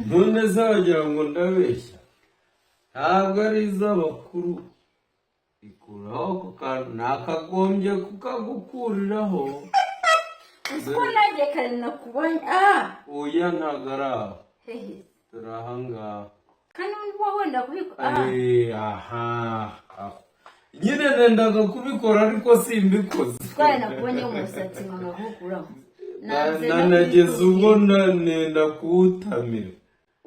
none zagira ngo ndabeshya ntabwo ari iz'abakuru ikuraho nakagombye kukagukuriraho uko nagiye kare nakubonye oya ntabwo ari aho turi ahangaha kandi uba wenda kubikora aha nyine nendaga kubikora ariko simbikoze twari nakubonye umusatsi mama nkukuraho nanageze ubwo nenda kuwutamira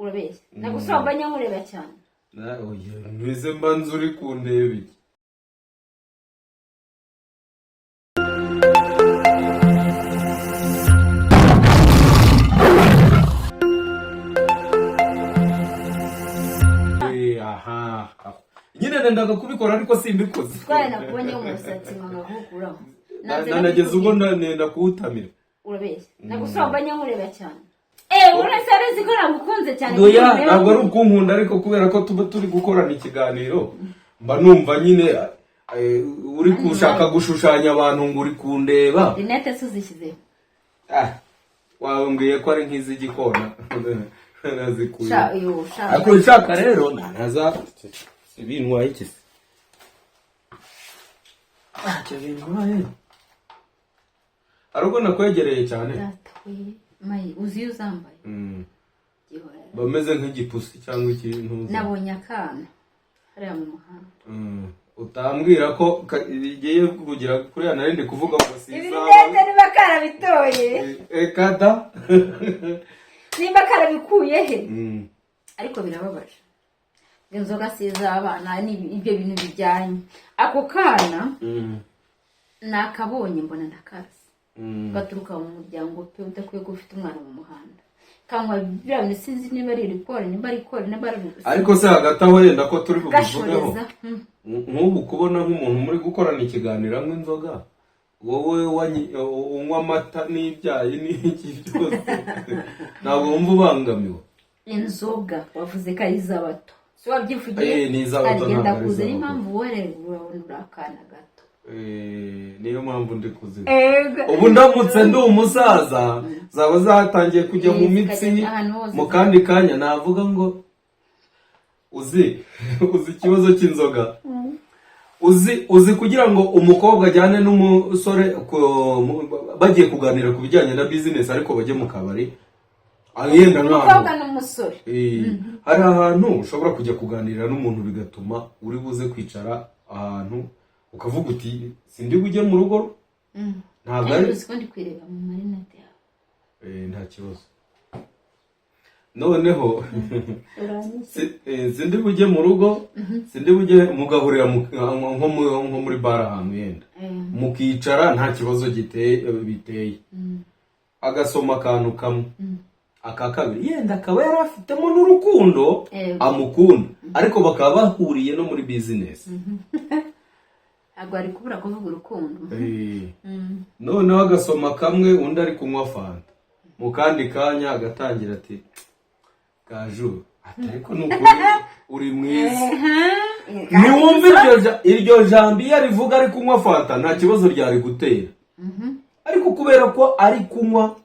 urabeshya nagusaba nyamureba cyane oya nwize mbanza uri kundeba iki nyine nendaga kubikora ariko simbikoze twari nakubonye umusatsi mama nkukuraho nanageze ubwo nenda kuwutamira urabeshya nagusaba nyamureba cyane uretse arezi ko nagukunze cyane oya ntabwo ari ukunkunda ariko kubera ko tuba turi gukorana ikiganiro mba numva nyine uri gushaka gushushanya abantu ngo uri kundeba rinete suzishyizeho wambwiye ko ari nk'iz'igikona nazikuye shaka ariko nshaka rero naza ibintwaye iki se icyo bintwaye ariko nakwegereye cyane mayi uzi iyo uzambaye bameze nk'igipusi cyangwa ikintu nabonye akana hariya mu muhanda utambwira ko igiye kugira kuriya narindi kuvuga ngo ibinete niba karabitoye kada nimba karabikuye he ariko birababaje inzoga sizabana ibyo bintu bijyanye ako kana nakabonye mbona ndakazi gaturuka mu muryango pe udakwiye ko ufite umwana mu muhanda kanywa biriya sinzi niba ari rikore niba ari ariko se hagati aho yenda ko turi kubivugaho nk'ubu kubona nk'umuntu muri gukorana ikiganiro anywa inzoga wowe unywa amata n'ibyayi n'iki byose ntabwo wumva ubangamiwe inzoga wavuze ko ari iz'abato si wabyivugiye ni iz'abato agenda kuza n'impamvu wareba urabona uri akana gato niyo mpamvu ndi kuzira ubu ndamutse ndi umusaza zaba zatangiye kujya mu mitsi mu kandi kanya navuga ngo uzi ikibazo cy'inzoga uzi kugira ngo umukobwa ajyane n'umusore bagiye kuganira ku bijyanye na business ariko bajye mu kabari yenda umukobwa n'umusore hari ahantu ushobora kujya kuganira n'umuntu bigatuma uri buze kwicara ahantu ukavuga uti sindi bujye mu rugo ntabwo ari uzi ko ndi kwireba mu marinete yawe nta kibazo noneho sindi bujye mu rugo sindi bujye mugahurira nko muri bara ahantu yenda mukicara nta kibazo biteye agasoma akantu kamwe aka kabiri yenda akaba yari afitemo n'urukundo amukunda ariko bakaba bahuriye no muri business ntabwo ari kubura kuvuga urukundo noneho agasoma kamwe undi ari kunywa fanta mu kandi kanya agatangira ati Gaju ariko nukuri uri mwiza niwumva iryo jambo iyo arivuga ari kunywa fanta nta kibazo ryari gutera ariko kubera ko ari kunywa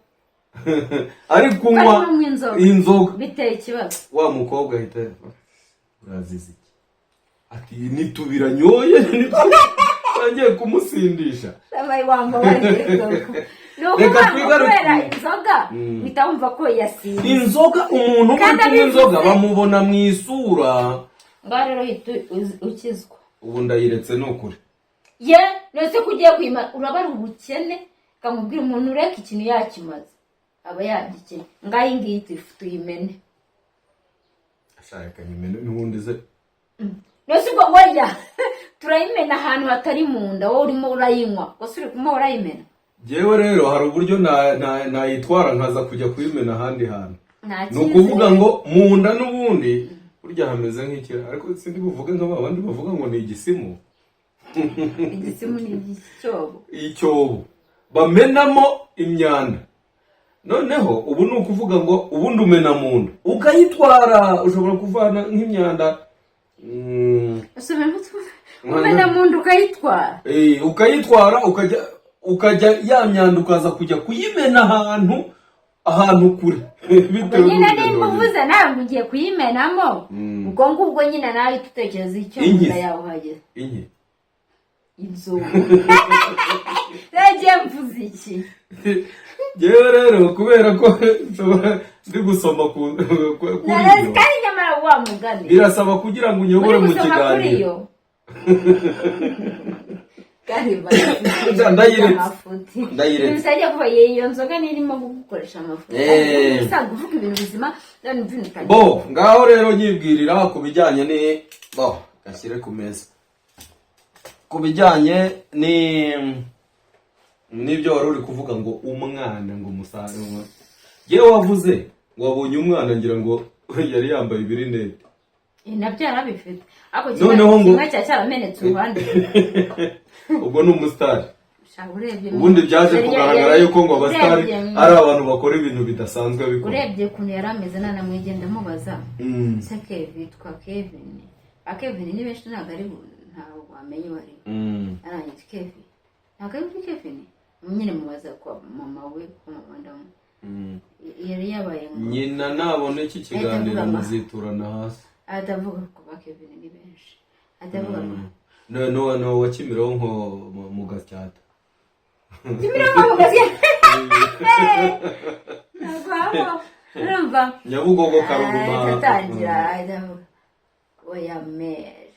inzoga biteye ikibazo wa mukobwa ahita urazize iki ati nitubiranyoye ngiye kumusindisha reka twigarukire inzoga bitamva ko yasinze inzoga umuntu uri kunywa inzoga bamubona mu isura ngaho rero ukizwa ubu ndayiretse ni ukuri nose ko ugiye kwima urabara ubukene kamubwira umuntu ureka ikintu yakimaze aba yagikene ngaho iyi ngiyi tuyimene ashaka nyimene n'ubundi ze nose ubwo wajya turayimena ahantu hatari mu nda wowe urimo urayinywa gusa uri kumwe urayimena jewe rero hari uburyo nayitwara nkaza kujya kuyimena ahandi hantu ni ukuvuga ngo mu nda n'ubundi burya hameze nk'ikira ariko sindi buvuge nk'abandi bavuga ngo ni igisimu igisimu ni icyobo bamenamo imyanda noneho ubu ni ukuvuga ngo ubundi umena mu nda ukayitwara ushobora kuvana nk'imyanda umena mu nda ukayitwara ukajya ya myanda ukaza kujya kuyimena ahantu ahantu kure bitewe nyine nimba uvuze nawe ugiye kuyimenamo ubwo ngubwo nyine nawe tutekereza icyo munda yawe uhageze inzovu nagiye mvuze iki yewe rero kubera ko ndi gusoma kuri kandi nyamara wa mugani birasaba kugira ngo unyobore mu kiganiro kandi ndayiretse bisajya kuba iyo nzoga nirimo gukoresha amafuti usanga uvuga ibintu bizima bo ngaho rero nyibwirira ku bijyanye gashyire ku meza ku bijyanye n'ibyo wari uri kuvuga ngo umwana ngo umusaruro yewe wavuze ngo wabonye umwana ngira ngo yari yambaye ibirinete nabyo yarabifite ariko kimwe cyaramenetse uruhande ubwo ni umusitari ubundi byaje kugaragara yuko ngo abasitari ari abantu bakora ibintu bidasanzwe bikora urebye ukuntu yari ameze nanamwigenda mubaza se witwa Kevin ni benshi ntabwo ari ntabwo wamenye uwo ari arangije Kevin ntabwo ari Kevin nyine mubaza kwa mama we ko mama ndamu yari yabaye nyina nabona iki kiganiro muziturana hasi atavuga ko ba Kevin ni benshi atavuga no wa Kimironko mu Gasyata Kimironko mu Gasyata urumva Nyabugogo Karuruma tatangira atavuga oya mere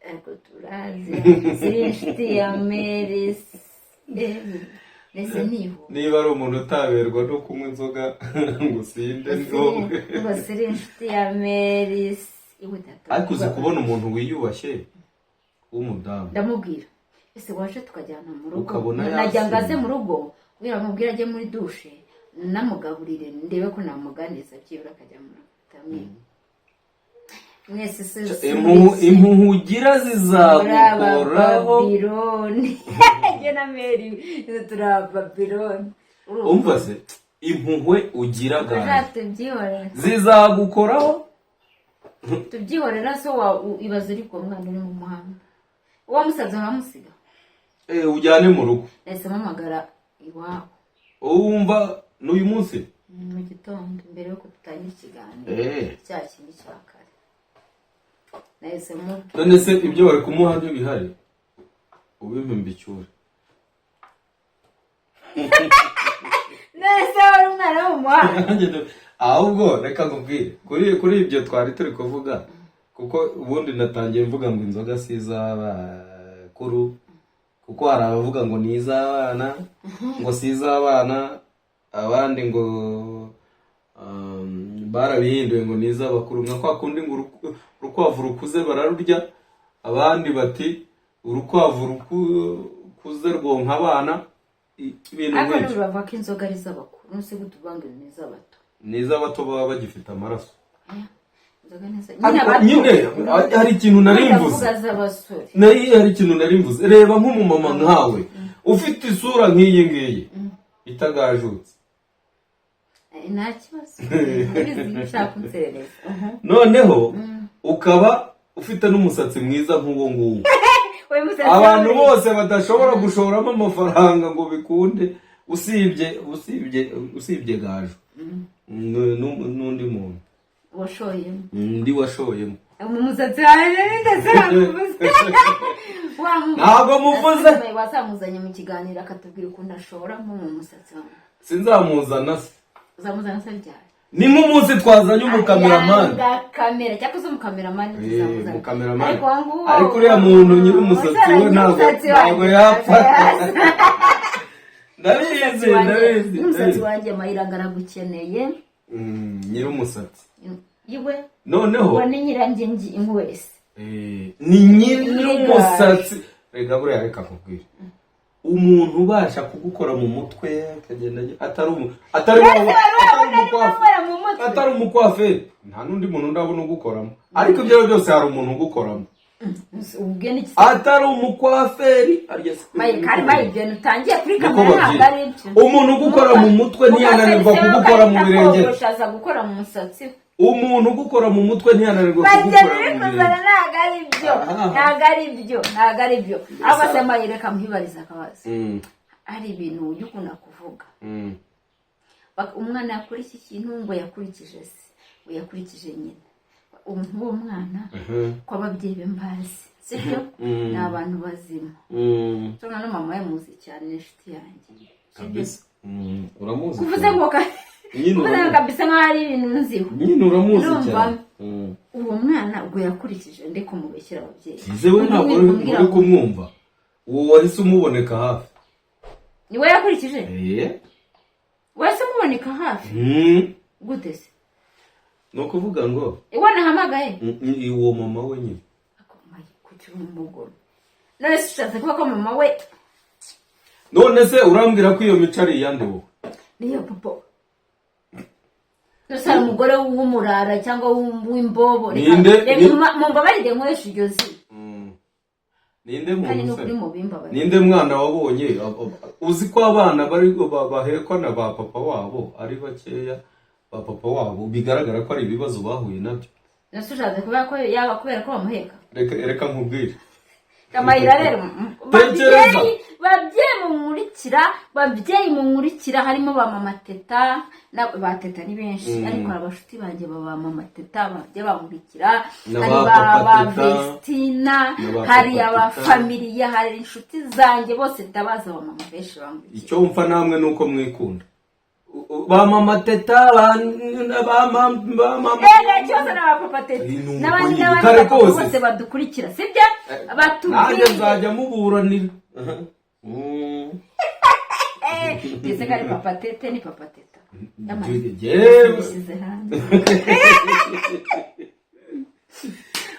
ariko turazi inshuti ya mere niba ari umuntu utaberwa no kunywa inzoga ngo usinde ngo siri inshuti ya mere ariko uzi kubona umuntu wiyubashye w'umudamu ndamubwira ese waje tukajyana mu rugo najya ngaze mu rugo kugira ngo mbwira ajye muri dushe namugaburire ndebe ko namuganiza byibura akajya mu rugo mwese impuhu ugira zizagukoraho Babyloni njye na Mary turaba Babyloni umva se impuhwe ugira tubyihorera zizagukoraho tubyihorera so ibaza ariko umwana uri mu muhanda uwo musaza wamusiga ujyane mu rugo ese mamagara iwabo wumva n'uyu munsi mu gitondo mbere yuko tutangira ikiganiro cya kintu cya kare none se ibyo bari kumuha byo bihari ubimba icyure nese wari umwana wo mu muhanda ahubwo reka nkubwire kuri ibyo twari turi kuvuga kuko ubundi natangiye mvuga ngo inzoga si iz'abakuru kuko hari abavuga ngo ni iz'abana ngo si iz'abana abandi ngo barabihinduye ngo ni iz'abakuru nka kwa kundi ngo urukwavu rukuze bararurya abandi bati urukwavu rukuze rwonka abana ibintu nk'ibyo ariko bavuga ko inzoga ari iz'abakuru nuse gutubanga ni iz'abato ni iz'abato baba bagifite amaraso nyine hari ikintu nari mvuze hari ikintu nari mvuze reba nk'umumama nkawe ufite isura nk'iyi ngiyi itagajutse nta kibazo ushaka kunserereza noneho ukaba ufite n'umusatsi mwiza nk'uwo nguwo abantu bose badashobora gushoramo amafaranga ngo bikunde usibye gaju n'undi muntu washoyemo ndi washoyemo umusatsi wawe ntabwo muvuze wasamuzanye mu kiganiro akatubwira ukuntu ashoramo mu musatsi wawe sinzamuzana se uzamuzana se ryari ni nk'umunsi twazanye umukameramani kamera cyangwa se umukameramani umukameramani ariko uriya muntu nyiri umusatsi we ntabwo yapfa ndabizi umusatsi wanjye amayira agaragukeneye nyiri umusatsi iwe noneho uwo ni nyirangengi wese ni nyiri umusatsi reka buriya reka nkubwire umuntu ubasha kugukora mu mutwe akagenda atari umukwaferi nta n'undi muntu ndabona ugukoramo ariko ibyo byose hari umuntu ugukoramo atari umukwaferi umuntu ugukora mu mutwe ntiyananirwa kugukora mu birenge umuntu ugukora mu mutwe ntiyananirwa kugukora mu birenge ntabwo ari byo aba se mayireka muhibariza akabazo ari ibintu ujya ukunda kuvuga umwana yakora iki kintu ngo yakurikije se ngo yakurikije nyina uwo mwana ko ababyeyi be mbazi sibyo ni abantu bazima cyangwa no mama yamuzi cyane inshuti yanjye kabisa uramuzi kuvuze ngo nyine kabisa nk'ari ibintu nziho nyine uramuzi cyane uwo mwana ubwo yakurikije ndiko mubeshyira ababyeyi kizewe ntabwo uri kumwumva uwo wahise umuboneka hafi niwe yakurikije wahise umuboneka hafi gute se no kuvuga ngo iwe nahamagaye uwo mama we nyine kuki umugore none se ushatse kuba ko mama we none se urambwira ko iyo mico ari iyande wowe niyo popo nose umugore w'umurara cyangwa w'imbobo mumbabarire nkoresha iryo zi ninde mwana wabonye uzi ko abana bari bahekwa na ba papa wabo ari bakeya ba papa wabo bigaragara ko ari ibibazo bahuye nabyo nose ushatse kuba ko yaba kubera ko bamuheka reka nkubwire kamayira rero babyeyi mumurikira harimo ba mama teta ba teta ni benshi ariko abashuti banjye baba mama teta bajye bamurikira hari ba Vestina hari aba familia hari inshuti zanjye bose ndabaza ba mama benshi bamurikira icyo umfa namwe nuko mwikunda ba mama teta ba mama cyose na ba papa teta n'abandi bose badukurikira sibyo batubwire nzajya muburanira ndetse kari papa tete ni papa teta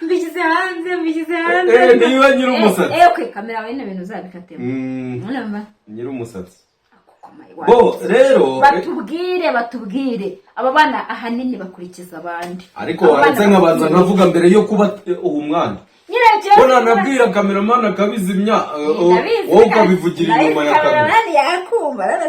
mbishyize hanze niba nyiri umusatsi okay kamera wawe n'ibintu zabikatemo nyiri umusatsi rero batubwire aba bana ahanini bakurikiza abandi ariko waretse nkabanza nkavuga mbere yo kuba uwo mwana ko nanabwira kameramani akabizimya wowe ukabivugira inyuma ya kamera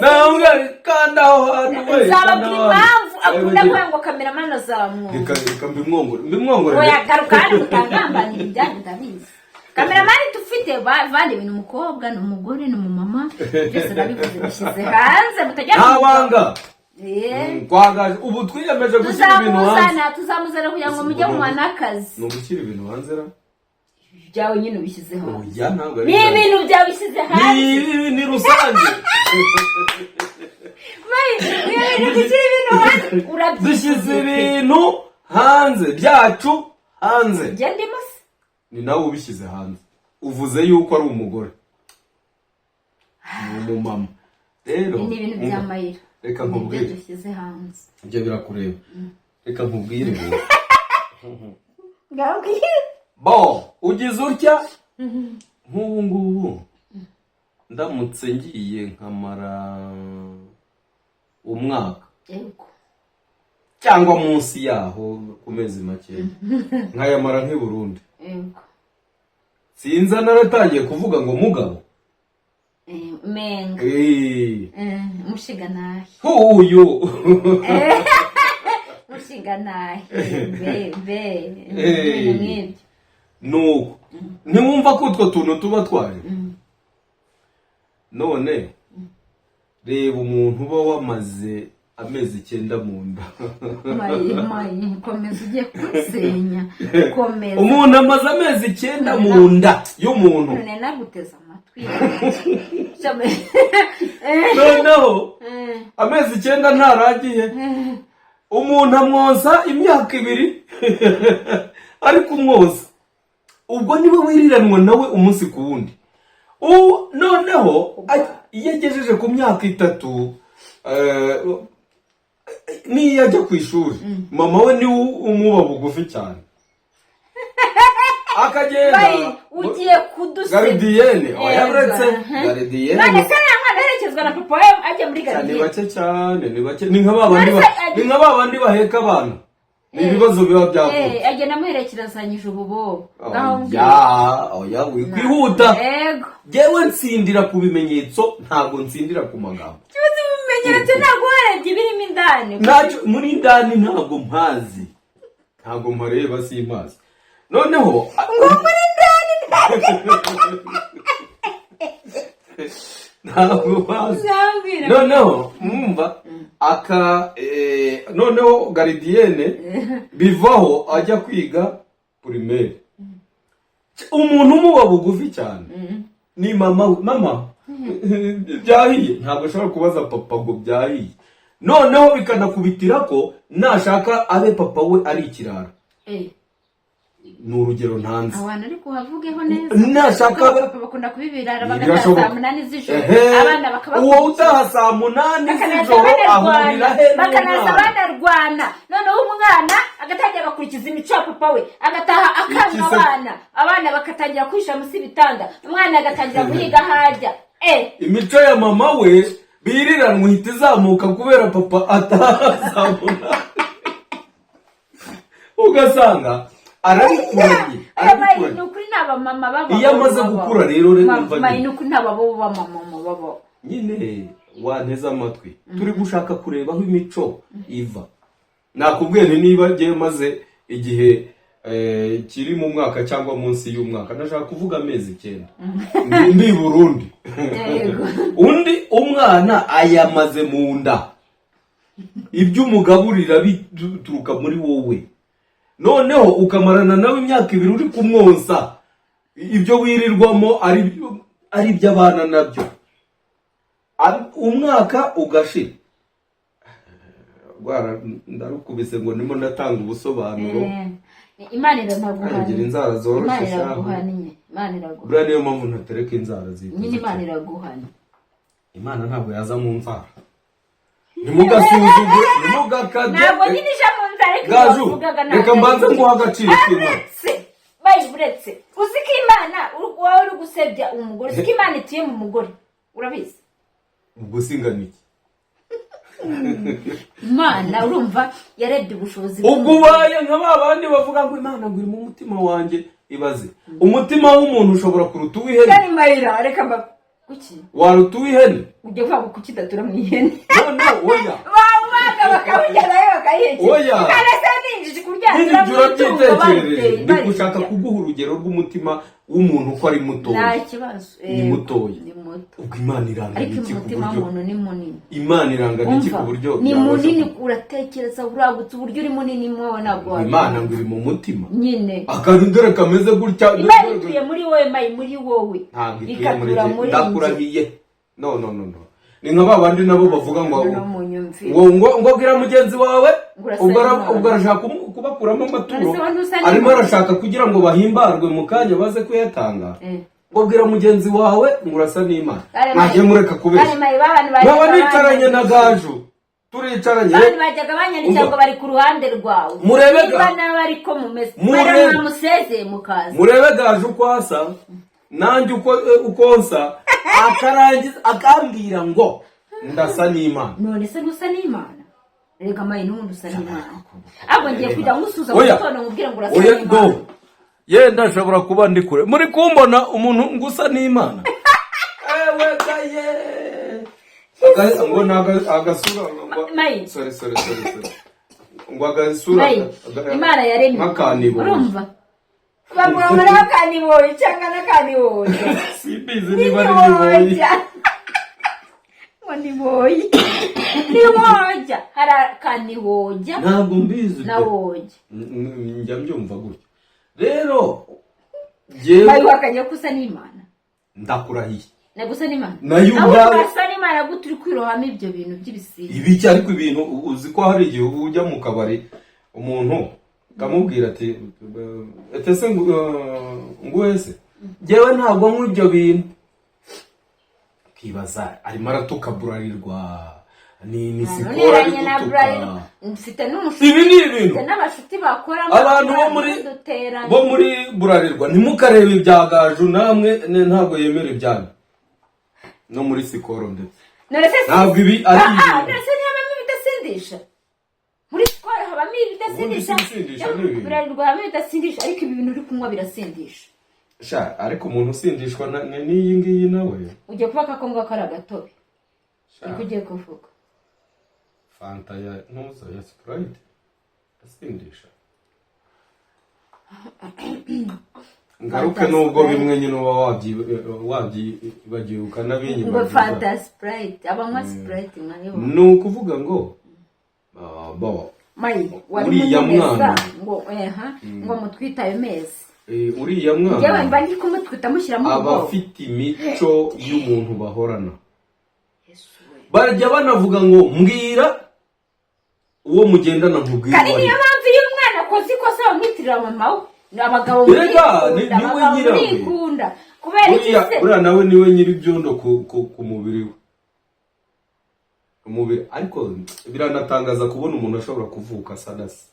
nawe kanda aho hantu we zababwira impamvu akunda kuvuga ngo kameramani azamwumva reka mbimwongore oya garuka hano mutangambanira ibyanyu ndabizi kameramani tufite bavanye ibintu umukobwa n'umugore n'umumama byose nabivuze bishyize hanze mutajya ntabanga twagaje ubu twiyemeje gushyira ibintu hanze tuzamuzana kugira ngo mujye mu manakazi ni ugushyira ibintu hanze ra byawe nyine ubishyize hanze oya ntabwo ni ibintu byawe bishyize hanze ni rusange dushyize ibintu hanze byacu hanze ni nawe ubishyize hanze uvuze yuko ari umugore ni umumama rero ni ibintu byamayira reka nkubwire dushyize hanze ibyo birakureba reka nkubwire ugize utya nk'ubu ngubu ndamutse ngiye nkamara umwaka cyangwa munsi yaho ku mezi make nkayamara nk'i Burundi sinza naratangiye kuvuga ngo mugabo menga mushiganahe huyo mushiganahe be nuko ntiwumva ko utwo tuntu tuba twari none reba umuntu uba wamaze amezi 9 mu nda komeza ugiye kusenya komeza umuntu amaze amezi 9 mu nda y'umuntu none naguteza amatwi noneho amezi 9 ntaragiye umuntu amwoza imyaka 2 ari kumwoza ubwo niwe wiriranwa nawe umunsi ku wundi noneho iyo agejeje ku myaka 3 niyo ajya ku ishuri mama we niwe umuba bugufi cyane akagenda ugiye kuduseka garidiyene oyabretse garidiyene none se nta herekezwa na papa we ajya muri garidiyene ni bake cyane ni bake ni nka babandi baheka abana ni ibibazo biba byavuye agenda amuherekerezanyije ububobo oya wikwihuta yewe nsindira ku bimenyetso ntabwo nsindira ku magambo kibazo ibimenyetso ntabwo warebye birimo indani muri indani ntabwo mpazi ntabwo mpareba simpazi noneho ngo muri indani ntabwo bazi noneho mwumva noneho garidiyene bivaho ajya kwiga primaire. Umuntu umuba bugufi cyane ni mama we. Mama byahiye, ntabwo ashobora kubaza papa ngo byahiye. Noneho bikanakubitira ko nashaka abe papa we ari ikirara. Ni urugero ntanze. Abantu ariko havugeho neza. Nashaka bakunda kubibirara bagataha saa 8 z'ijoro. Abana bakaba uwo utaha saa 8 z'ijoro ahurira he bakanaza banarwana. Noneho umwana agatangira gakurikiza imico ya papa we, agataha akanga abana bakatangira kwisha musi ibitanda, umwana agatangira guhiga hajya. Imico ya mama we biriranwa ihita izamuka kubera papa ataha saa 8. Ugasanga arabikuranye. Nukuri naba mama baba. Iyo amaze gukura rero mama nukuri naba baba mama baba. Nyine wanteza amatwi. Turi gushaka kureba aho imico iva. Nakubwiye niba giye maze igihe kiri mu mwaka cyangwa munsi y'umwaka, ndashaka kuvuga amezi 9. Ndi Burundi. Undi umwana ayamaze mu nda. Ibyo umugaburira bituruka muri wowe. Noneho ukamarana nawe imyaka 2 uri kumwonsa. Ibyo wirirwamo ari by'abana nabyo. Umwaka ugashira. Ndarukubise ngo nimo natanga ubusobanuro. Imana iraguhana. Ngira inzara zoroshe cyane. Imana iraguhana. Buriya niyo mpamvu ntatereka inzara zitwa. Nyine Imana iraguhana. Imana ntabwo yaza mu nzara. Nimugasuzugure, nimugakade. Ntabwo nyine ije mu nzara ariko bavugaga nabi. Reka mbanze nguha agaciro k'Imana. Bayiburetse. Uziko Imana wowe uri gusebya umugore. Uziko Imana itiye mu mugore. Urabizi? Ubwo singaniki. Imana urumva yarebye ubushobozi. Ubwo baye nka babandi bavuga ngo Imana nguri mu mutima wanjye. Ibaze umutima w'umuntu ushobora kuruta uw'ihene. Kandi mayira reka mba kuki waruta uw'ihene. Ujye kuvuga ko kidatura mu ihene. No oya. Babaga bakabujyanayo bakayihekera. Oya. Kandi se ninjije kuryana byitekereje. Ndi gushaka kuguha urugero rw'umutima w'umuntu ko ari muto. Nta kibazo. Ni muto. ubwo Imana iranga iki ku buryo muntu ni munini. Imana iranga iki ku buryo ni munini, uratekereza uragutse uburyo uri munini mwowe nabwo. Imana ngiri mu mutima nyine akandere kameze gutya. Imana ituye muri wowe mayi muri wowe ikatura muri ndakurahiye. No ni nka babandi nabo bavuga ngo gira mugenzi wawe ubwo arashaka kubakuramo amaturo, arimo arashaka kugira ngo bahimbarwe mu kanya baze kuyatanga. Ngo gira mugenzi wawe ngurasa n'Imana naje mureka kubeshya. Baba nicaranye na Gaju turicaranye bandi bajyaga banyandikira ngo bari ku ruhande rwawe. Murebega bari ko mumeze bari museze mukaza murebe Gaju kwasa nanjye uko nsa akarangiza akambwira ngo ndasa n'Imana. None se nusa n'Imana? Rega mayi n'umuntu usa n'Imana. Abo ngiye kujya musuza mu gitondo ngubwira ngo urasa n'Imana. Yenda ashobora kuba ndi kure muri kumbona umuntu ngusa n'Imana. Ewe gaye ngo agasura sorry ngo agasura Imana yaremye nk'akanibo. Urumva bagura muri akanibo cyangwa n'akanibo sibizi niba ari niboyi ni boyi ni woja hari akanihoja ntabwo mbizi na woja njya mbyumva gutyo. Rero jewe bayi wakanye kusa n'Imana ndakurahiye nagusa n'Imana nayo ubwawe kusa n'Imana guturi kwirohamo ibyo bintu by'ibisiga ibiki. Ariko ibintu uzi ko hari igihe ujya mu kabari umuntu kamubwira ati etese ngwese jewe ntabwo nk'ibyo bintu kibaza arimo aratukaburirwa ni sikora ari gutuka. Mfite n'umushuti ibi ni ibintu n'abashuti bakora abantu bo muri burarirwa ntimukarebe ibya Gaju namwe ntabwo yemera ibyanyu no muri sikoro ndetse ntabwo ibi ari ibintu ndetse n'abami bidasindisha muri sikoro habamo ibidasindisha burarirwa habamo ibidasindisha ariko ibi bintu uri kunywa birasindisha. Sha ariko umuntu usindishwa n'iyi ngiyi nawe ugiye kuvuga ko ngo akara gatobe ariko ugiye kuvuga Fanta ya ntuza ya Sprite asindisha ngaruke nubwo bimwe nyine uba wabyibagiwe ukanabinyuma ngo Fanta Sprite abanywa Sprite mwayo ni ukuvuga ngo Mai uriya mwana ngo mutwita ayo mezi uriya mwana yewe mba ndi kumutwita mushyiramo abafite imico y'umuntu bahorana barajya banavuga ngo mbwira uwo mugendana nkubwira kandi niyo mpamvu iyo umwana akoze ikosa bamwitirira mama we abagabo mwikunda kubera iki se uriya nawe niwe nyiri ibyondo ku mubiri we umubiri ariko biranatangaza kubona umuntu ashobora kuvuka sanasi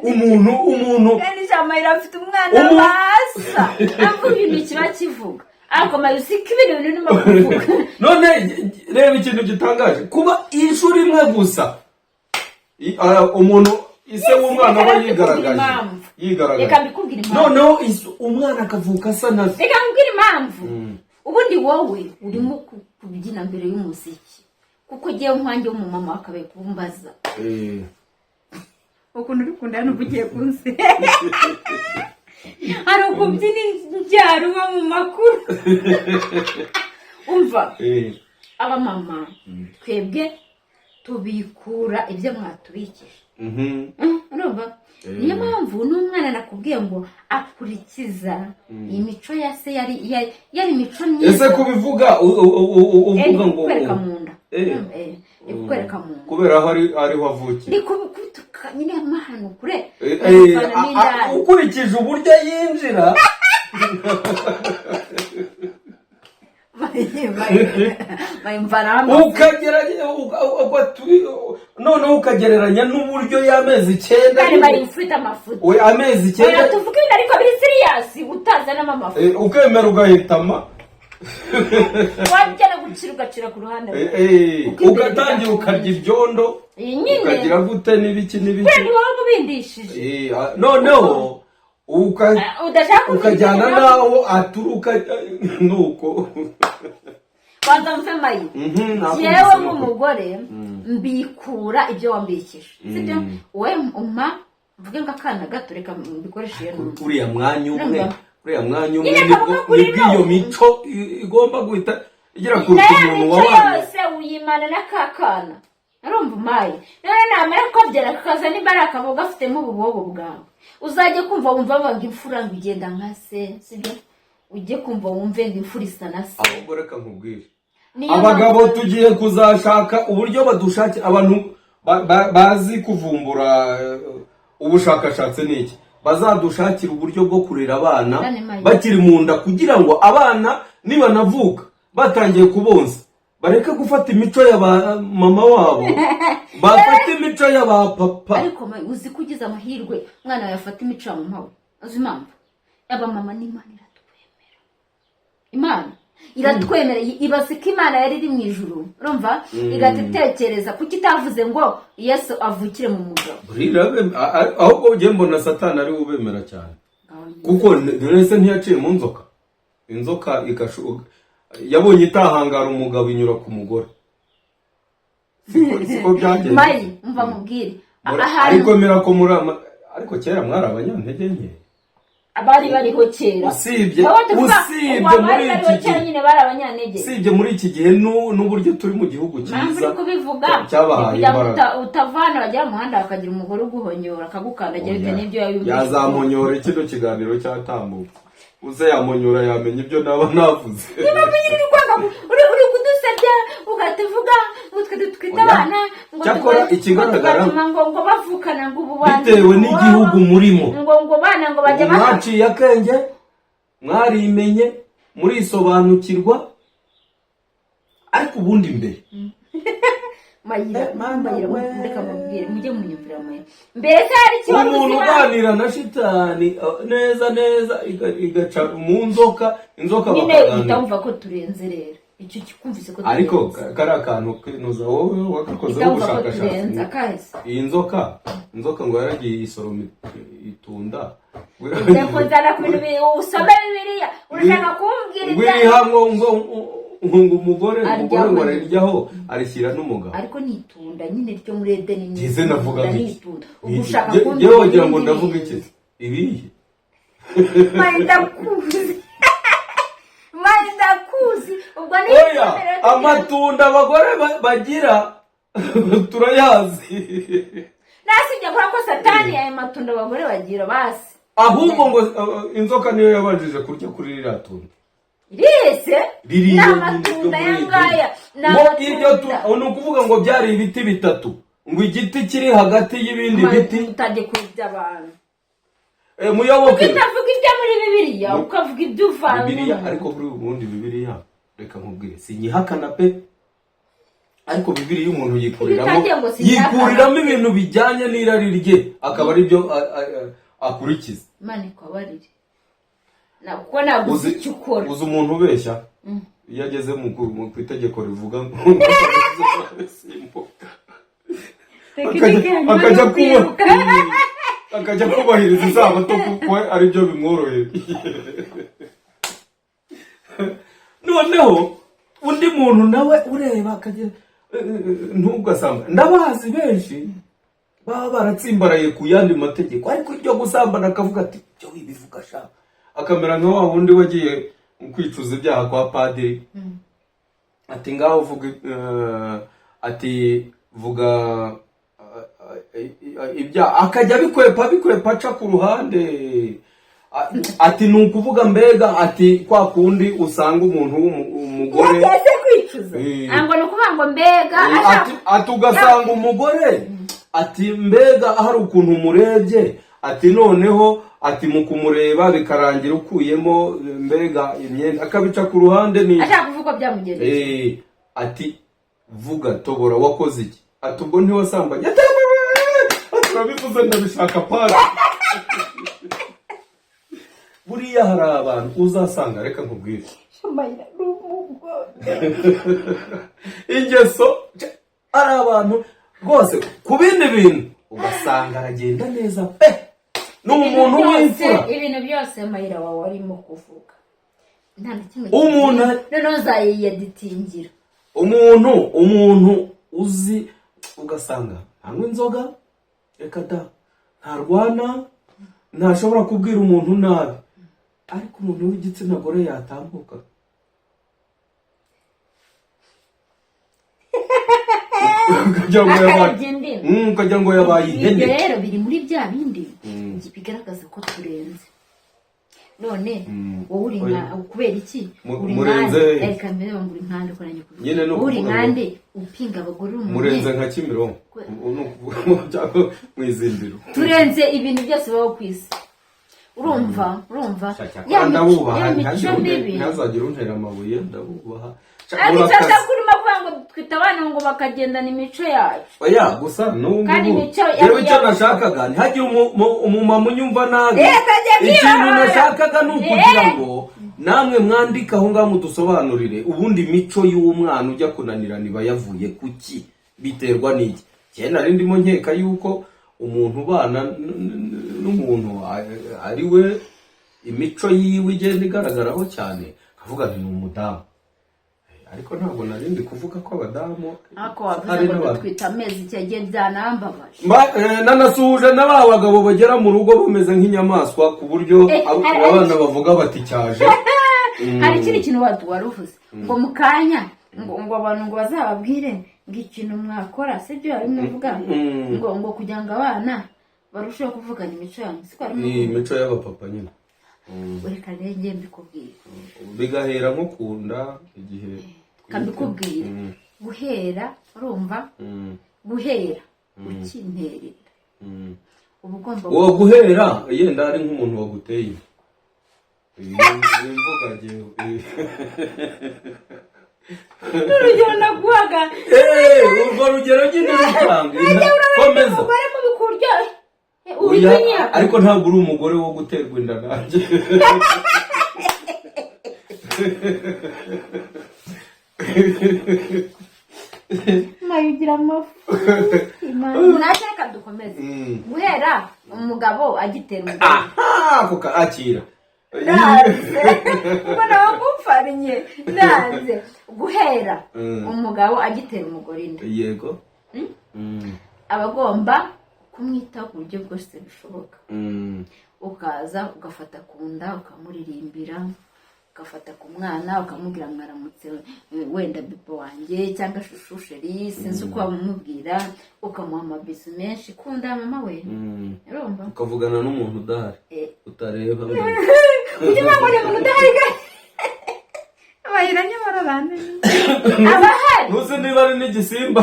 umuntu kandi jamayira afite umwana basa avuga ibintu kiba kivuga ariko mayusika ibintu birimo kuvuga none reba ikintu gitangaje kuba inshuro imwe gusa umuntu ise w'umwana aba yigaragaje reka mbikubwire impamvu noneho umwana akavuka asa na reka mbikubwire impamvu ubundi wowe urimo kubyina mbere y'umuziki kuko giye nkwanjye w'umumama wakabaye kumbaza ukuntu urikunda n'ubu ugiye kunse hari ukubyina injyaruba mu makuru umva abamama twebwe tubikura ibyo mwatubikije urumva niyo mpamvu n'umwana nakubwiye ngo akurikiza imico ya se yari imico myiza ese kubivuga uvuga ngo kwereka mu nda kwereka mu nda kubera aho ariho avukiye ni kubituka nyine amahano kure ukurikije uburyo yinjira noneho ukagereranya n'uburyo y'amezi 9 kandi bari ufite amafuta we amezi 9 oya tuvuge ariko biri serious utazana amafuta ukemera ugahitama wajya gucira ku ruhande ugatangira ukarya ibyondo ukagira gute n'ibiki kandi wowe mubindishije noneho ukajyana naho aturuka nuko kwanza mfe mayi yewe nk'umugore mbikura ibyo wambikije sibyo we umpa mvuge ngo akana gato reka mbikoreshe uriya mwanya umwe nibwo iyo mico igomba guhita igera ku umuntu wawe yose uyimana n'akakana arumva mayi none namara kwabyara kakaza n'imbaraga mu gafitemo ububogo bwawe uzajye kumva wumva banga imfura ngo igenda nka se sibyo ujye kumva wumve ngo imfura isa na se ahubwo reka nkubwire abagabo tugiye kuzashaka uburyo badushakira abantu bazi kuvumbura ubushakashatsi n'iki bazadushakira uburyo bwo kurera abana bakiri mu nda kugira ngo abana nibanavuka batangiye kubonsa bareke gufata imico ya mama wabo bafata imico ya papa ariko uzi kugize amahirwe mwana yafata imico ya mama we uzi impamvu aba mama n'Imana iratwemera ibaze ko Imana yari iri mu ijuru urumva igatekereza kuko itavuze ngo Yesu avukire mu mugabo ahubwo ugiye mbona Satani ari ubemera cyane kuko nese ntiyaciye mu inzoka ikashuka yabonye itahangara umugabo inyura ku mugore siko byagenze mayi umva mubwire ariko mera ko ariko kera mwari abanyantege nke abari bariho kera usibye muri iki gihe n'uburyo turi mu gihugu cyiza cyabahaye imbaraga utavana bajya mu muhanda bakagira umugore uguhonyora akagukandagira bitewe n'ibyo yabimubwiye yazamonyora kino kiganiro cyatambutse uze yamonyora yamenya ibyo naba navuze uri kudusebya ugatuvuga utwe twita abana cyakora ikigaragara ngo bavukana ngo ubu bitewe n'igihugu murimo ngo bana ngo bajya mwaciye akenge mwarimenye murisobanukirwa ariko ubundi mbere mayira mureka mubwire mujye munyumvira maye mbere hari ikibazo umuntu uganira na shitani neza igaca mu inzoka bakaganira nyine utamva ko turenze rero icyo kikumvise ko ariko kari akantu kinuza wowe wagakoze ubushakashatsi iyi nzoka ngo yaragiye isoroma itunda ndakuzana ku bintu usome Bibiliya urashaka kumbwira ibyo umugore ngo ariryaho arishyira n'umugabo ariko nitunda nyine ryo muri Edeni ngize navuga ugushaka kumbwira wagira ngo ndavuga iki ibihe ndakuzi ubwo ni oya amatunda abagore bagira turayazi nasijya kora ko satani ayo matunda abagore bagira basi ahubwo ngo inzoka niyo yabanjije kurya kuri ririya tunda ririya ririya n'amatunda yangaya ni ukuvuga ngo byari ibiti bitatu ngo igiti kiri hagati y'ibindi biti utajye kurya abantu muyoboke utavuga ibyo muri bibiliya ukavuga ibyo uvana bibiliya ariko buri ubundi bibiliya reka nkubwire sinyihakana pe ariko bibiliya umuntu yikuriramo ibintu bijyanye n'irari rye akaba ari byo akurikiza Imana ikabarire kuko ntabwo uzi icyo ukora uzi umuntu ubeshya iyo ageze mu itegeko rivuga ngo akajya kubahiriza isabato kuko aribyo bimworoheye noneho undi muntu nawe ureba akagera ntugasanga ndabazi benshi baba baratsimbaraye ku yandi mategeko ariko ibyo gusambana akavuga ati byo wibivuga sha akamera nka wa wundi wagiye kwicuza ibyaha kwa padiri ati ngaho vuga ati vuga ibya akajya bikwepa aca ku ruhande ati ni ukuvuga mbega ati kwa kundi usanga umuntu w'umugore yageze kwicuza ngo ni ukuvuga ngo mbega ati ugasanga umugore ati mbega hari ukuntu umurebye ati noneho ati mu kumureba bikarangira ukuyemo mbega imyenda akabica ku ruhande ni ashaka kuvuga byamugendeye ati vuga tobora wakoze iki ati ubwo ntiwasambanye turabivuze ndabishaka pari buriya hari abantu uzasanga reka nkubwire ingeso ari abantu rwose ku bindi bintu ugasanga aragenda neza pe ni umuntu w'imfura ibintu byose mayira wawe arimo kuvuga nta na kimwe umuntu noneho uzayiyeditingira umuntu uzi ugasanga ntanywa inzoga reka da ntarwana ntashobora kubwira umuntu nabi ariko umuntu w'igitsina gore yatambuka ukagira ngo yabaye ihene ibyo rero biri muri bya bindi bigaragaza ko turenze none wowe uri kubera iki uri nkande reka mbere ngo uri nkande ukoranye uri nkande upinga abagore murenze nka Kimironko mwizindiro turenze ibintu byose baho ku isi urumva ndabubaha ntazagira untera amabuye ndabubaha ariko cyashaka kurimo kuvuga ngo twita abana ngo bakagendana imico yacu oya gusa n'ubu yewe icyo nashakaga ntihagire umumama unyumva nabi ikintu nashakaga ni ukugira ngo namwe mwandike aho ngaho mudusobanurire ubundi imico y'umwana ujya kunanirana iba yavuye kuki biterwa n'iki cyenda nari ndimo nkeka yuko umuntu ubana n'umuntu ari we imico yiwe igenda igaragaraho cyane kavuga ni umudamu ariko ntabwo narindi kuvuga ko abadamu ako wavuze ngo twita amezi cyagiye byanambabaje nanasuhuje n'aba bagabo bagera mu rugo bameze nk'inyamaswa ku buryo abana bavuga bati cyaje hari ikindi kintu waruvuze ngo mu kanya ngo abantu ngo bazababwire ngo ikintu mwakora sibyo harimo uvuga ngo kugira ngo abana barusheho kuvugana imico yanyu siko harimo ni imico y'abapapa nyine ureka renge mbikubwire bigahera nko kunda igihe kambikubwire guhera urumva guhera ukinterera ubugomba wo guhera yenda ari nk'umuntu waguteye imvuga jewe urugero naguhaga urwo rugero nyine rutanga komeza ariko ntabwo uri umugore wo guterwa inda nanjye mayugira amafu nashaka dukomeze guhera umugabo agitera umugore kuka akira ubona wagupfarinye nanze guhera umugabo agitera umugore inda yego abagomba kumwitaho ku buryo bwose bishoboka ukaza ugafata ku nda ukamuririmbira, ugafata ku mwana ukamubwira mwaramutse wenda bibo wanjye cyangwa shushu sheri sinzi uko wamubwira, ukamuha amabisu menshi ku nda mama we. Urumva ukavugana n'umuntu udahari utareba ugira ngo ni umuntu udahari abayiranye barabana abahari ntuzi niba ari n'igisimba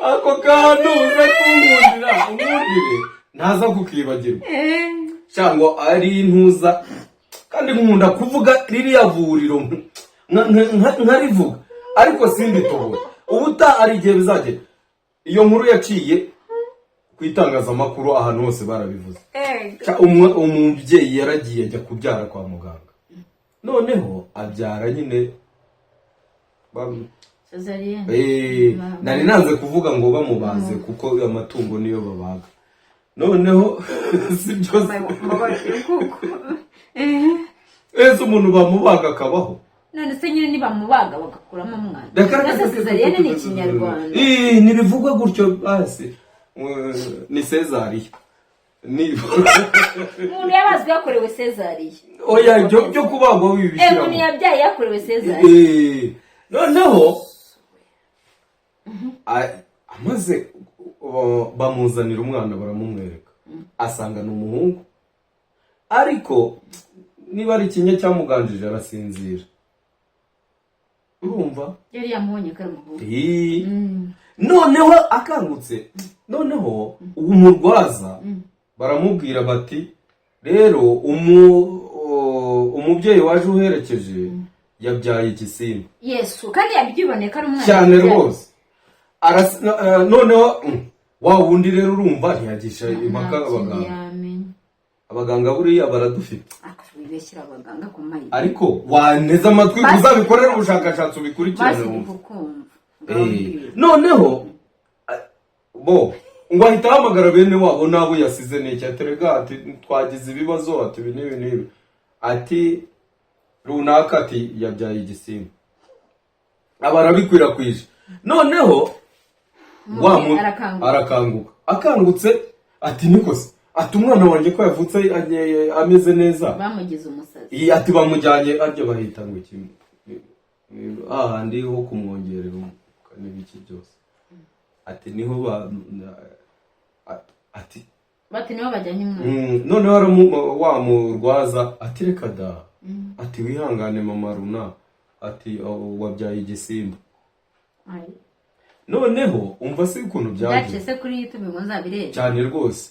ako kantu uza kunkundira unkundire ntaza kukibagirwa cyangwa ari intuza kandi nkunda kuvuga ririya vuriro nkarivuga ariko simbitobora ubuta ari igihe bizagera. Iyo nkuru yaciye ku itangazamakuru ahantu hose barabivuze. Umubyeyi yaragiye ajya kubyara kwa muganga, noneho abyara nyine nari nanze kuvuga ngo bamubaze kuko amatungo niyo babaga, noneho si byose umuntu bamubaga akabaho. None se nyine nibamubaga bagakuramo umwana Cesarienne ni Ikinyarwanda nibivugwa gutyo basi ni Cesariya umuntu yabazwe yakorewe Cesariya oya byo kubagwa wibishyira umuntu yabyaye yakorewe Cesariya. Noneho amaze bamuzanira umwana baramumwereka asanga ni umuhungu, ariko niba ari ikinya cyamuganjije arasinzira. Urumva yari yamubonye ko ari umuhungu. Noneho akangutse, noneho umurwaza baramubwira bati rero umubyeyi waje uherekeje yabyaye igisimba. Yesu kandi yabyiboneye ko ari umwana cyane rwose. Noneho wa wundi rero urumva ntiyagisha impaka abaganga buriya baradufite akubibeshyira abaganga ku mayi, ariko waneza amatwi uzabikorera ubushakashatsi ubikurikirane. Noneho ngo ahita ahamagara bene wabo nabo yasize n'icyo aterega ati twagize ibibazo ati ibi n'ibi ati runaka ati yabyaye igisimba, abarabikwirakwije. Noneho arakanguka, akangutse ati nikose ati umwana wanjye ko yavutse ameze neza, bamugize umusazi ati bamujyanye aryo bahita ngo kimwe ahandi ho kumwongerera n'ibiki byose ati niho ati bati niho bajyanye umwana. Noneho wamurwaza ati reka da ati wihangane mama runa ati wabyaye igisimba. Noneho umva se ukuntu byageze kuri YouTube ngo nzabirebe cyane rwose,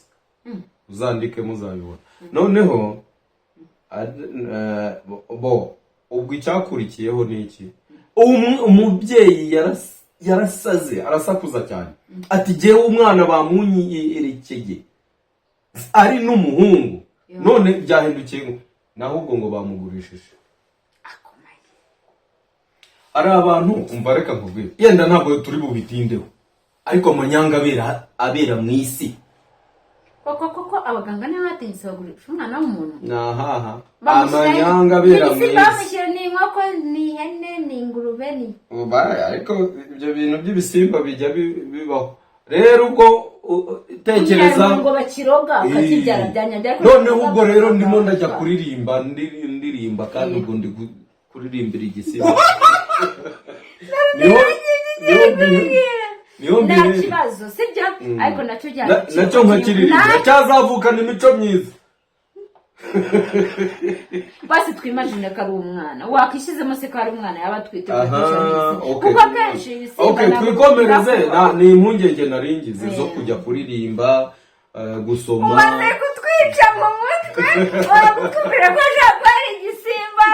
uzandike muzabibona. Noneho ubwo icyakurikiyeho ni iki? Umubyeyi yarasaze arasakuza cyane ati jyewe umwana bamunyerekeye ari n'umuhungu, none byahindukiye naho ubwo ngo bamugurishije. Ari abantu umva reka nkubwire yenda ntabwo turi bubitindeho, ariko amanyanga abera mu isi koko abaganga niho bategetse bagurisha umwana w'umuntu. Amanyanga abera mu isi bamushyira ni inkoko ni ihene ni ingurube ni ariko ibyo bintu by'ibisimba bijya bibaho. Rero ubwo tekereza ngo bakiroga akakibyara byanyajya. Noneho ubwo rero ndimo ndajya kuririmba ndirimba kandi ubwo ndi kuririmbira igisimba niyo nta kibazo sibyo, ariko nacyo nacyo nkakiririmba cyazavukana imico myiza. basi twimagine ko ari umwana wakishyizemo se ko ari umwana yaba atwite kuko akenshi ibisimba twikomereze ni impungenge naringize zo kujya kuririmba gusoma umaze kutwica mu mutwe wakutubwira ko ashaka ari igisimba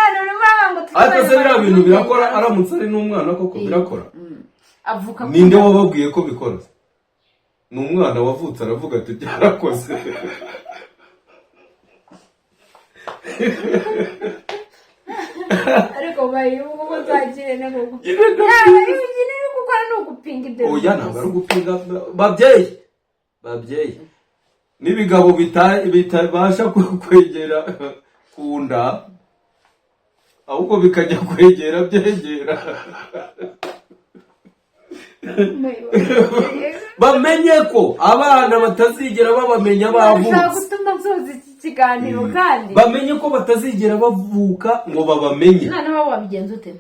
ariko se biriya bintu birakora aramutse ari n'umwana koko birakora. Ninde wababwiye ko bikora? Ni umwana wavutse aravuga ati byarakoze. ariko bayi ubu nzagire nako ibigine kuko ari ugupinga ibyo. Oya ntabwo ari ugupinga babyeyi n'ibigabo bitabasha kwegera ku nda ahubwo bikajya kwegera byegera. bamenye ko abana batazigera babamenya bavutse. gutuma nsoza iki kiganiro kandi bamenye ko batazigera bavuka ngo babamenye. noneho wabigenza ute?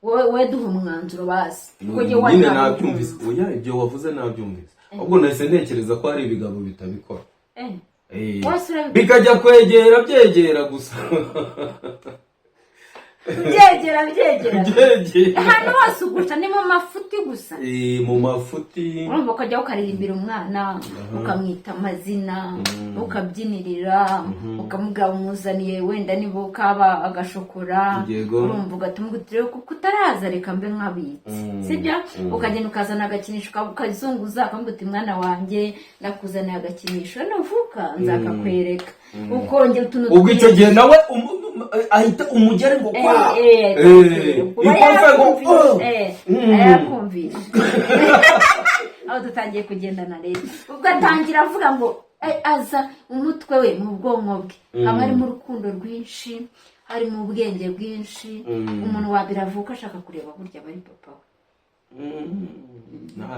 wowe duha umwanzuro basi nyine nabyumvise. oya ibyo wavuze nabyumvise, ahubwo nahise ntekereza ko hari ibigabo bitabikora, bikajya kwegera byegera gusa. byegera ahantu hose uguca ni mu mafuti gusa. mu mafuti urumva ukajya ukaririmbira umwana ukamwita amazina ukabyinirira ukamubwira umuzaniye wenda niba ukaba agashokora, urumva ugatuma ugutire kuko utaraza reka mbe nkabitse sibyo. ukagenda ukazana agakinisho ukazunguza ukamubwira uti mwana wanjye ndakuzaniye agakinisho nuvuka nzakakwereka ukongera utuntu. ubwo icyo gihe nawe ahita umugere ngo kwa ayakumvisha aho dutangiye kugendana rero ubwo atangira avuga ngo aza umutwe we mu bwonko bwe haba harimo urukundo rwinshi, harimo ubwenge bwinshi. umuntu wabira avuka ashaka kureba burya bari papa we.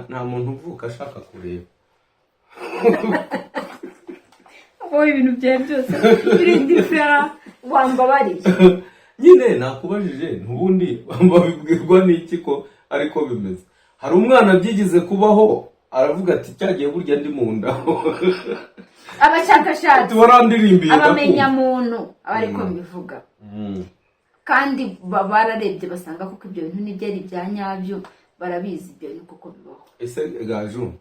nta muntu uvuka ashaka kureba. wowe ibintu byawe byose birindi fera wambabariye. nyine nakubajije ntubundi babibwirwa n'iki ko ariko bimeze. hari umwana byigize kubaho aravuga ati cyagiye burya ndi mu nda. abashakashatsi abamenya muntu abariko mbivuga kandi bararebye basanga kuko ibyo bintu n'ibyari ibya nyabyo, barabizi ibyo bintu kuko bibaho. ese gaju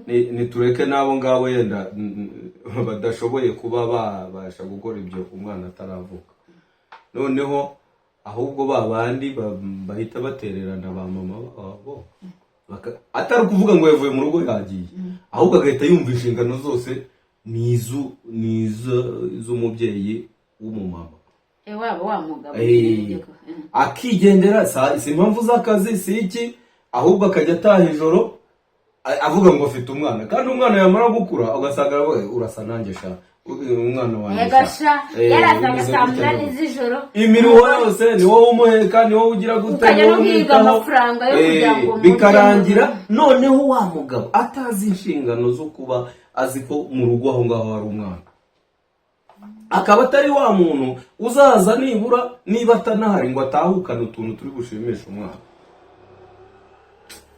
nitureke n'abo ngabo yenda badashoboye kuba babasha gukora ibyo umwana ataravuka, noneho ahubwo babandi bahita batererana ba mama babo atari kuvuga ngo yavuye mu rugo yagiye, ahubwo agahita yumva inshingano zose ni iz'umubyeyi w'umumama wabo wa mugabo akigendera. si impamvu z'akazi si iki, ahubwo akajya ataha ijoro avuga ngo afite umwana, kandi umwana yamara gukura ugasanga urasa nanjye sha umwana wanjye yarazaga saa munani z'ijoro, imiruho yose ni wowe umuheka, ni wowe ugira gutanga bikarangira noneho wa mugabo atazi inshingano zo kuba azi ko mu rugo aho ngaho hari umwana, akaba atari wa muntu uzaza nibura niba atanahari ngo atahukane utuntu turi gushimisha umwana,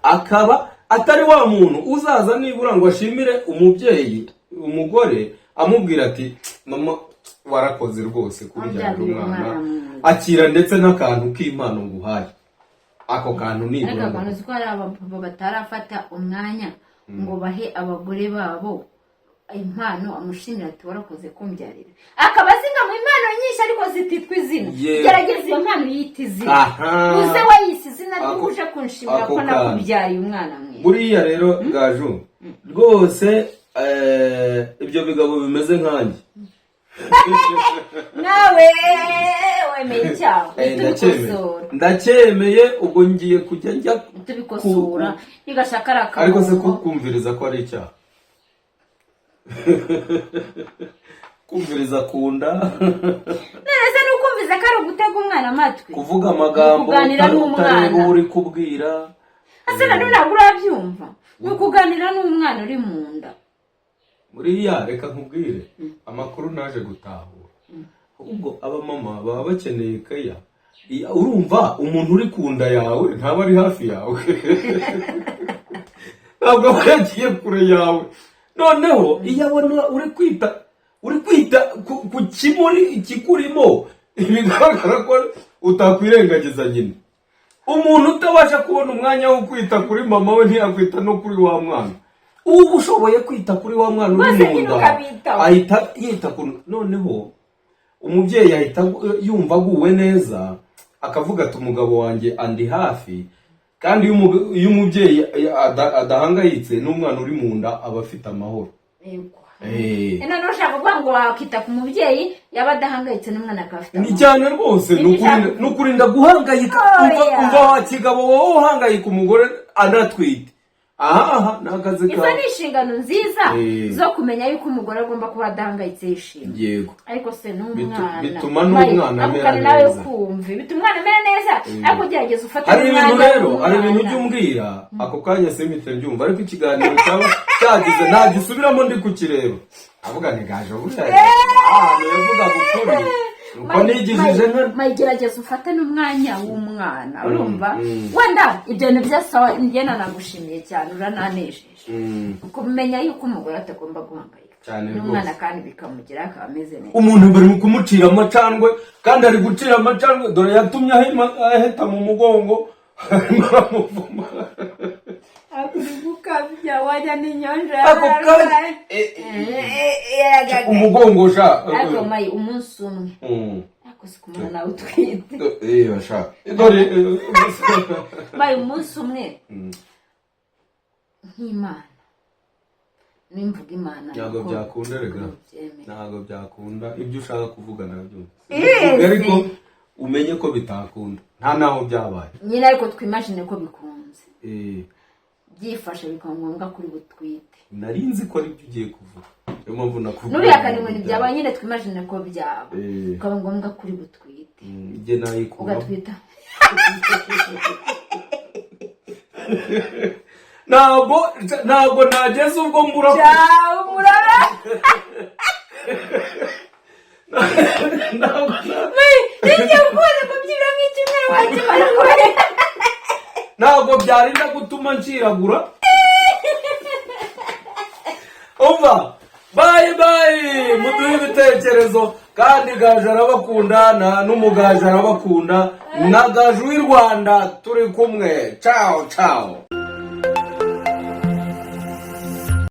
akaba atari wa muntu uzaza nibura ngo ashimire umubyeyi umugore amubwira ati mama warakoze rwose kubyarira umwana, akira ndetse n'akantu k'impano nguhaye. ako kantu nibura ariko abantu ziko hari abapapa batarafata umwanya ngo bahe abagore babo impano amushimira ati warakoze kumbyarira, akaba azinga mu impano nyinshi ariko zititwa izina. gerageza iyo mpano yita izina, uze wayise izina ry'uje kunshimira ko nakubyaye umwana mwiza. buriya rero Gaju rwose ibyo bigabo bimeze nkanjye nawe wemeye icyaha ndacyemeye, ubwo ngiye kujya njya tubikosora nigashaka ariko se kumviriza ko ari icyaha. kumviriza kunda neza nukumviza ko ari ugutega umwana amatwi, kuvuga amagambo utareba uri kubwira. ase none ntabwo urabyumva, ni ukuganira n'umwana uri mu nda. buriya reka nkubwire amakuru naje gutahura, ubwo abamama baba bakeneye keya. urumva umuntu uri ku nda yawe ntaba ari hafi yawe ntabwo aba yagiye kure yawe, noneho iyo abona uri kwita ku kimuri ikikurimo bigaragara ko utakwirengagiza nyine. umuntu utabasha kubona umwanya wo kwita kuri mama we ntiyakwita no kuri wa mwana. uba ushoboye kwita kuri wa mwana uri mu nda ahita yita noneho umubyeyi ahita yumva aguwe neza, akavuga ati umugabo wanjye andi hafi. kandi iyo umubyeyi adahangayitse n'umwana uri mu nda aba afite amahoro. none ushaka kuvuga ngo wakita ku mubyeyi yaba adahangayitse n'umwana akaba afite amahoro. ni cyane rwose, ni ukurinda guhangayika. umva wa kigabo wowe uhangayika umugore anatwite, aha nakazi izo ni inshingano nziza zo kumenya yuko umugore agomba kuba adahangayitse yishimye. Yego. Ariko se n'umwana bituma n'umwana amera neza. nawe kumva bituma umwana amera neza ariko ugerageza ufate hari ibintu rero hari ibintu ujya umbwira ako kanya simite mbyumva ariko ikiganiro cyaba cyagize ntagisubiramo ndi kukireba avuga ntigaje burya yavuga gukuri uko nigishije mayigerageza ufate n'umwanya w'umwana urumva wenda ibyo bintu byasawa njye nagushimiye cyane urananejeje kumenya yuko umugore atagomba guhangayika n'umwana kandi bikamugira akaba ameze neza. Umuntu bari kumucira amacandwe kandi ari gucira amacandwe dore yatumye aheta mu mugongo baramuvuma akubukabya wajya n'inyonja umugongo sha ariko mayi umunsi umwe ako sikumana nawe utwite basha dore mayi umunsi umwe nk'Imana nimvuga Imana ntabwo byakunda rega ntabwo byakunda ibyo ushaka kuvuga nabyo ariko umenye ko bitakunda nta naho byabaye nyine ariko twimagine ko bikunze byifashe bikaba ngombwa kuri butwite nari nzi ko aribyo ugiye kuvuga niyo mpamvu nakuvuga n'ubihakaniwe ntibyabaye nyine twimagine ko byaba bikaba ngombwa kuri butwite ijye nayikura ugatwita ntabwo nageze ubwo mbura murara ntabwo byarinda gutuma nciragura umva bayi muduhe ibitekerezo kandi Gaju arabakunda n'umugaje arabakunda na Gaju w'i Rwanda turi kumwe ciao